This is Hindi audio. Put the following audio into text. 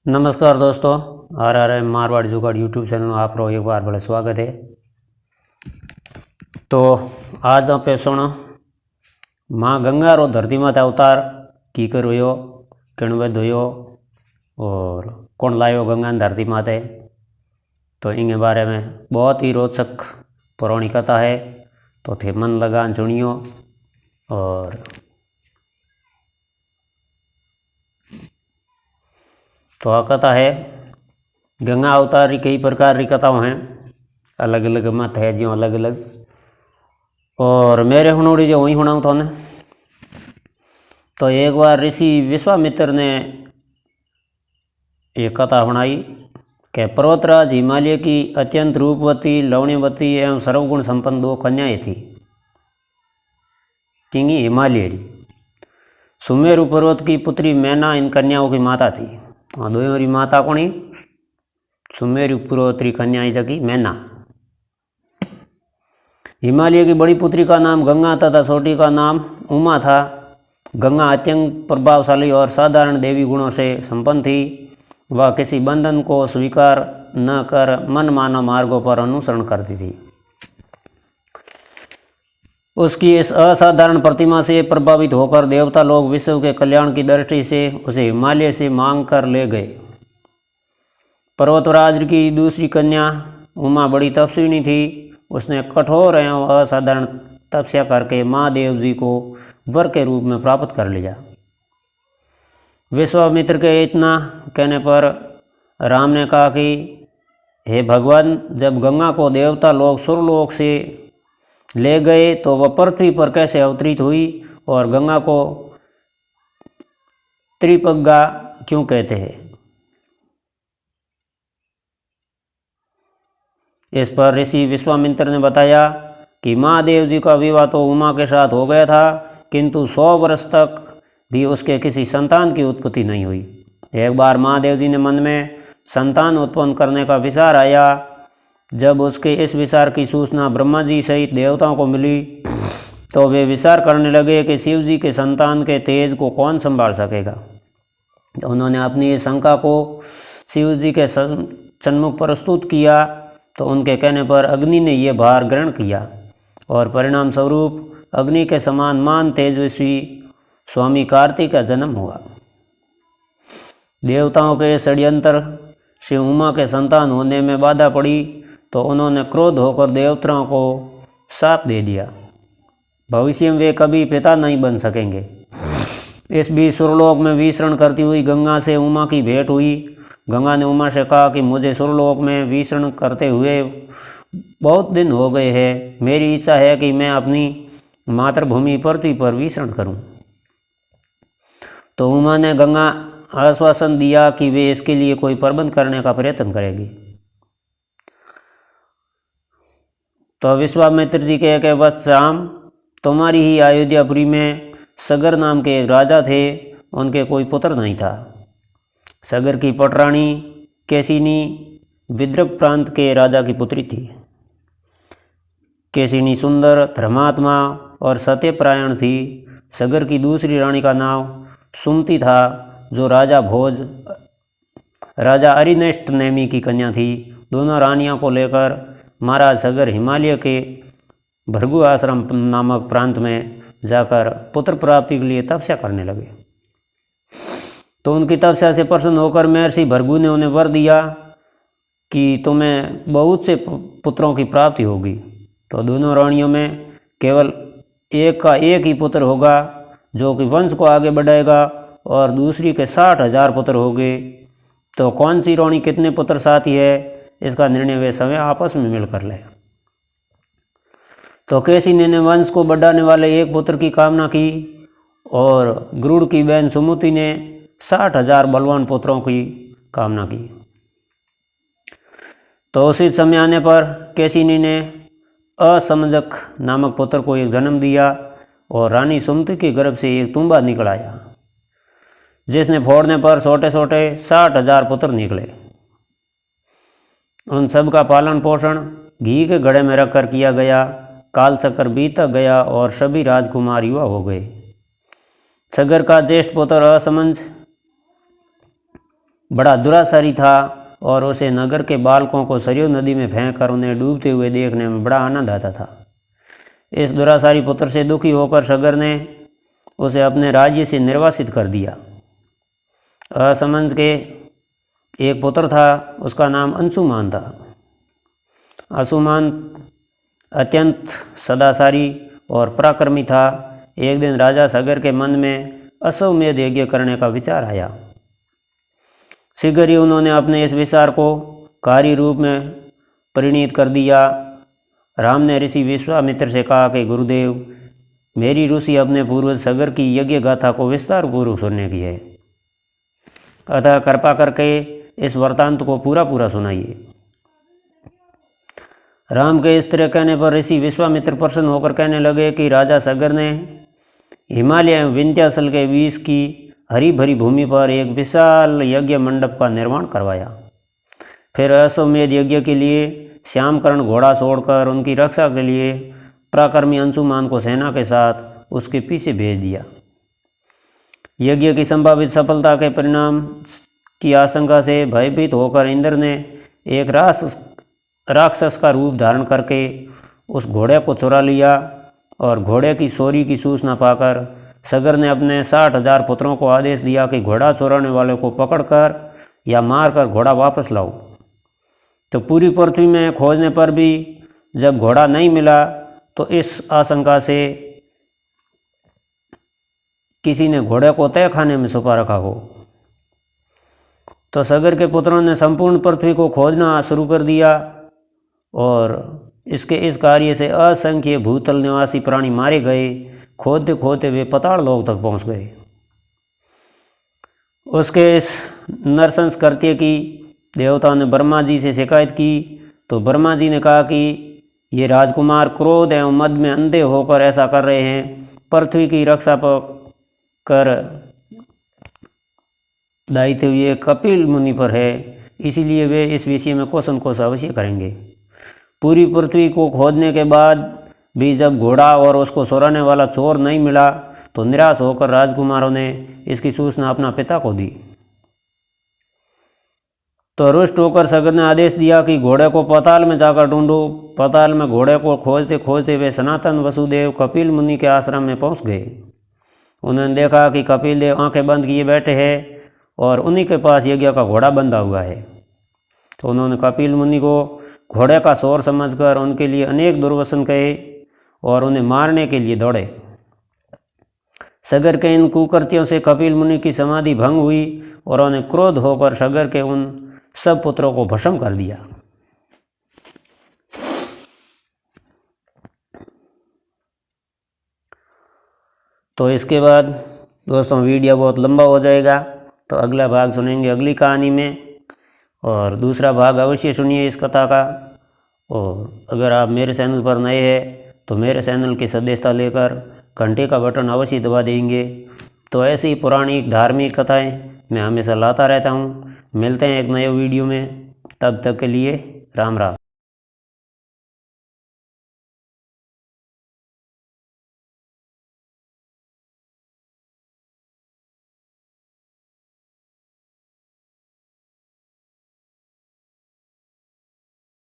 नमस्कार दोस्तों, RRM मारवाड़ जुगाड़ यूट्यूब चैनल में आप एक बार बड़ा स्वागत है। तो आज आप सुनो माँ गंगा रो धरती माता अवतार की कर हुयो, किणवेद हुयो और कौन लायो गंगा धरती माते। तो इनके बारे में बहुत ही रोचक पौराणिक कथा है, तो थे मन लगा सुनियो। और तो आ कथा है गंगा अवतार की कई प्रकार की कथाओं हैं, अलग अलग मत है जो अलग अलग। और मेरे हुनोड़ी जो वही हुणाऊँ तो ने। तो एक बार ऋषि विश्वामित्र ने एक कथा सुनाई कि पर्वतराज हिमालय की अत्यंत रूपवती, लवण्यवती एवं सर्वगुण संपन्न दो कन्याएं थी। किंगी हिमालय सुमेरु पर्वत की पुत्री मैना इन कन्याओं की माता थी। दोनों की माता कौन? सुमेरु पर्वत की कन्या जगी मैना। हिमालय की बड़ी पुत्री का नाम गंगा तथा छोटी का नाम उमा था। गंगा अत्यंत प्रभावशाली और साधारण देवी गुणों से संपन्न थी। वह किसी बंधन को स्वीकार न कर मनमाना मार्गों पर अनुसरण करती थी। उसकी इस असाधारण प्रतिमा से प्रभावित होकर देवता लोग विश्व के कल्याण की दृष्टि से उसे हिमालय से मांग कर ले गए। पर्वतराज की दूसरी कन्या उमा बड़ी तपस्विनी थी। उसने कठोर एवं असाधारण तपस्या करके महादेव जी को वर के रूप में प्राप्त कर लिया। विश्वामित्र के इतना कहने पर राम ने कहा कि हे भगवान, जब गंगा को देवता लोग सुरलोक से ले गए तो वह पृथ्वी पर कैसे अवतरित हुई, और गंगा को त्रिपग्गा क्यों कहते हैं? इस पर ऋषि विश्वामित्र ने बताया कि महादेव जी का विवाह तो उमा के साथ हो गया था, किंतु 100 वर्ष तक भी उसके किसी संतान की उत्पत्ति नहीं हुई। एक बार महादेव जी ने मन में संतान उत्पन्न करने का विचार आया। जब उसके इस विचार की सूचना ब्रह्मा जी सहित देवताओं को मिली तो वे विचार करने लगे कि शिव जी के संतान के तेज को कौन संभाल सकेगा। उन्होंने अपनी इस शंका को शिव जी के सन्मुख प्रस्तुत किया, तो उनके कहने पर अग्नि ने यह भार ग्रहण किया और परिणाम स्वरूप अग्नि के समान मान तेजस्वी स्वामी कार्तिक का जन्म हुआ। देवताओं के षड्यंत्र से उमा के संतान होने में बाधा पड़ी तो उन्होंने क्रोध होकर देवताओं को शाप दे दिया। भविष्य में वे कभी पिता नहीं बन सकेंगे। इस बीच सुरलोक में विचरण करती हुई गंगा से उमा की भेंट हुई। गंगा ने उमा से कहा कि मुझे सुरलोक में विचरण करते हुए बहुत दिन हो गए हैं। मेरी इच्छा है कि मैं अपनी मातृभूमि पृथ्वी पर विचरण करूं। तो उमा ने गंगा आश्वासन दिया कि वे इसके लिए कोई प्रबंध करने का प्रयत्न करेगी। तो विश्वामित्र जी के वत्स राम, तुम्हारी ही अयोध्यापुरी में सगर नाम के एक राजा थे। उनके कोई पुत्र नहीं था। सगर की पटरानी केसिनी विदर्भ प्रांत के राजा की पुत्री थी। केसिनी सुंदर, धर्मात्मा और सत्यपरायण थी। सगर की दूसरी रानी का नाम सुमति था, जो राजा अरिनेष्ट नेमी की कन्या थी। दोनों रानियों को लेकर महाराज सगर हिमालय के भृगु आश्रम नामक प्रांत में जाकर पुत्र प्राप्ति के लिए तपस्या करने लगे। तो उनकी तपस्या से प्रसन्न होकर महर्षि भृगु ने उन्हें वर दिया कि तुम्हें बहुत से पुत्रों की प्राप्ति होगी। तो दोनों रानियों में केवल एक का एक ही पुत्र होगा, जो कि वंश को आगे बढ़ाएगा, और दूसरी के 60,000 पुत्र होंगे। तो कौन सी रानी कितने पुत्र साथी है, इसका निर्णय वे समय आपस में मिलकर लें। तो केसिनी ने वंश को बढ़ाने वाले एक पुत्र की कामना की, और गरुड़ की बहन सुमति ने 60,000 बलवान पुत्रों की कामना की। तो उसी समय आने पर केसिनी ने असमजक नामक पुत्र को एक जन्म दिया, और रानी सुमति के गर्भ से एक तुम्बा निकल आया, जिसने फोड़ने पर छोटे छोटे 60,000 पुत्र निकले। उन सब का पालन पोषण घी के घड़े में रखकर किया गया। काल चक्र बीता गया और सभी राजकुमार युवा हो गए। सगर का ज्येष्ठ पुत्र असमंज बड़ा दुराचारी था और उसे नगर के बालकों को सरयू नदी में फेंक कर उन्हें डूबते हुए देखने में बड़ा आनंद आता था। इस दुराचारी पुत्र से दुखी होकर सगर ने उसे अपने राज्य से निर्वासित कर दिया। असमंज के एक पुत्र था, उसका नाम अंशुमान था। अंशुमान अत्यंत सदाचारी और पराक्रमी था। एक दिन राजा सगर के मन में अश्वमेध यज्ञ करने का विचार आया। शीघ्र ही उन्होंने अपने इस विचार को कार्य रूप में परिणित कर दिया। राम ने ऋषि विश्वामित्र से कहा कि गुरुदेव, मेरी रुचि अपने पूर्वज सगर की यज्ञ गाथा को विस्तार पूर्वक सुनने की है, अतः कृपा करके इस वृत्तांत को पूरा सुनाइए। राम के इस तरह कहने पर ऋषि विश्वामित्र प्रसन्न होकर कहने लगे कि राजा सगर ने हिमालय एवं विंध्याचल के बीच की हरी भरी भूमि पर एक विशाल यज्ञ मंडप का निर्माण करवाया। फिर अश्वमेध यज्ञ के लिए श्यामकर्ण घोड़ा छोड़कर उनकी रक्षा के लिए पराक्रमी अंशुमान को सेना के साथ उसके पीछे भेज दिया। यज्ञ की संभावित सफलता के परिणाम की आशंका से भयभीत होकर इंद्र ने एक राक्षस का रूप धारण करके उस घोड़े को चुरा लिया और घोड़े की चोरी की सूचना पाकर सगर ने अपने 60,000 पुत्रों को आदेश दिया कि घोड़ा चुराने वाले को पकड़कर या मारकर घोड़ा वापस लाओ। तो पूरी पृथ्वी में खोजने पर भी जब घोड़ा नहीं मिला तो इस आशंका से किसी ने घोड़े को तय खाने में छुपा रखा हो। तो सगर के पुत्रों ने संपूर्ण पृथ्वी को खोजना शुरू कर दिया और इसके इस कार्य से असंख्य भूतल निवासी प्राणी मारे गए। खोदते खोदते वे पाताल लोक तक पहुंच गए। उसके इस नरसंस कृत्य की देवताओं ने ब्रह्मा जी से शिकायत की तो ब्रह्मा जी ने कहा कि ये राजकुमार क्रोध एवं मद में अंधे होकर ऐसा कर रहे हैं। पृथ्वी की रक्षा कर दायित्व ये कपिल मुनि पर है, इसीलिए वे इस विषय में क्वेश्चन को अवश्य करेंगे। पूरी पृथ्वी को खोदने के बाद भी जब घोड़ा और उसको चुराने वाला चोर नहीं मिला तो निराश होकर राजकुमारों ने इसकी सूचना अपना पिता को दी। तो रुष्ट होकर सगर ने आदेश दिया कि घोड़े को पाताल में जाकर ढूंढो। पाताल में घोड़े को खोजते खोजते वे सनातन वसुदेव कपिल मुनि के आश्रम में पहुंच गए। उन्होंने देखा कि कपिल देव आंखें बंद किए बैठे हैं और उन्हीं के पास यज्ञ का घोड़ा बंधा हुआ है। तो उन्होंने कपिल मुनि को घोड़े का शोर समझकर उनके लिए अनेक दुर्वचन कहे और उन्हें मारने के लिए दौड़े। सगर के इन कुकृत्यों से कपिल मुनि की समाधि भंग हुई और उन्हें क्रोध होकर सगर के उन सब पुत्रों को भस्म कर दिया। तो इसके बाद दोस्तों वीडियो बहुत लंबा हो जाएगा, तो अगला भाग सुनेंगे अगली कहानी में, और दूसरा भाग अवश्य सुनिए इस कथा का। और अगर आप मेरे चैनल पर नए हैं तो मेरे चैनल की सदस्यता लेकर घंटे का बटन अवश्य दबा देंगे। तो ऐसी पुरानी धार्मिक कथाएं मैं हमेशा लाता रहता हूं। मिलते हैं एक नए वीडियो में, तब तक के लिए राम राम।